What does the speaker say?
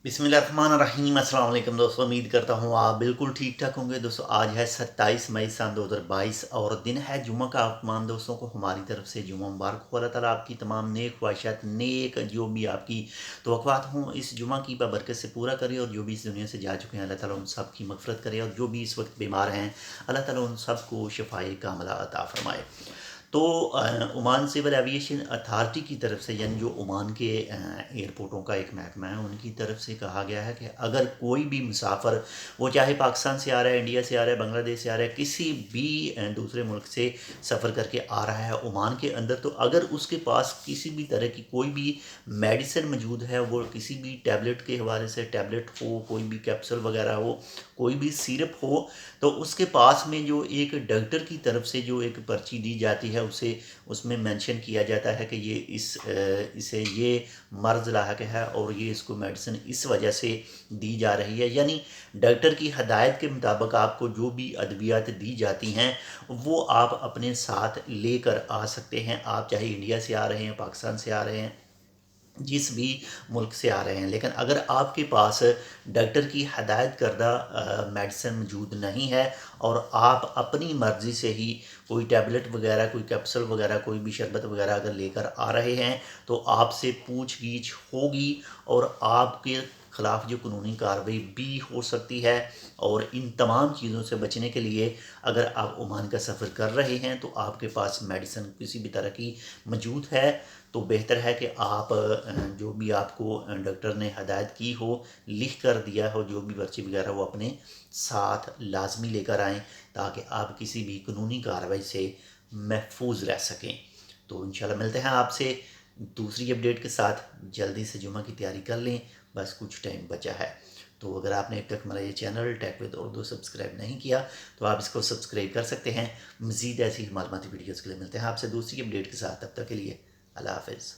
बिस्मिल्लाहिर्रहमानिर्रहीम। अस्सलाम वालेकुम दोस्तों, उम्मीद करता हूँ आप बिल्कुल ठीक ठाक होंगे। दोस्तों आज है 27 मई सन 2022 और दिन है जुम्मा का। आप तमाम दोस्तों को हमारी तरफ से जुम्मा मुबारक हो। अल्लाह ताला आपकी तमाम नेक ख्वाहिशात, नेक जो भी आपकी तवक्कुआत हों इस जुम्मा की बरकत से पूरा करे, और जो भी इस दुनिया से जा चुके हैं अल्लाह ताला उन सब की मगफरत करे, और जो भी इस वक्त बीमार हैं अल्लाह ताला उन सब को शिफाए कामला अता फरमाए। तो ओमान सिविल एविएशन अथॉरिटी की तरफ से, यानी जो ओमान के एयरपोर्टों का एक महकमा है, उनकी तरफ से कहा गया है कि अगर कोई भी मुसाफिर, वो चाहे पाकिस्तान से आ रहा है, इंडिया से आ रहा है, बांग्लादेश से आ रहा है, किसी भी दूसरे मुल्क से सफ़र करके आ रहा है ओमान के अंदर, तो अगर उसके पास किसी भी तरह की कोई भी मेडिसिन मौजूद है, वो किसी भी टैबलेट के हवाले से, टैबलेट हो, कोई भी कैप्सूल वगैरह हो, कोई भी सिरप हो, तो उसके पास में जो एक डॉक्टर की तरफ से जो एक पर्ची दी जाती है, उसे उसमें मेंशन किया जाता है कि ये इसे ये मर्ज़ लाहक है और ये इसको मेडिसिन इस वजह से दी जा रही है। यानी डॉक्टर की हदायत के मुताबिक आपको जो भी अद्वियात दी जाती हैं वो आप अपने साथ लेकर आ सकते हैं। आप चाहे इंडिया से आ रहे हैं, पाकिस्तान से आ रहे हैं, जिस भी मुल्क से आ रहे हैं, लेकिन अगर आपके पास डॉक्टर की हदायत करदा मेडिसिन मौजूद नहीं है और आप अपनी मर्ज़ी से ही कोई टैबलेट वगैरह, कोई कैप्सूल वगैरह, कोई भी शरबत वगैरह अगर लेकर आ रहे हैं, तो आपसे पूछ-गीछ होगी और आपके ख़िलाफ़ जो कानूनी कार्रवाई भी हो सकती है। और इन तमाम चीज़ों से बचने के लिए अगर आप ओमान का सफ़र कर रहे हैं तो आपके पास मेडिसिन किसी भी तरह की मौजूद है, तो बेहतर है कि आप जो भी आपको डॉक्टर ने हदायत की हो, लिख कर दिया हो, जो भी पर्ची वगैरह, वो अपने साथ लाजमी लेकर आएँ, ताकि आप किसी भी कानूनी कार्रवाई से महफूज रह सकें। तो इंशाल्लाह मिलते हैं आपसे दूसरी अपडेट के साथ। जल्दी से जुमा की तैयारी कर लें, बस कुछ टाइम बचा है। तो अगर आपने अब तक हमारा ये channel tech with Urdu subscribe नहीं किया तो आप इसको सब्सक्राइब कर सकते हैं। मज़ीद ऐसी मालूमाती वीडियोज़ के लिए मिलते हैं आपसे दूसरी अपडेट के साथ। तब तक के लिए अल्लाह हाफ़िज़।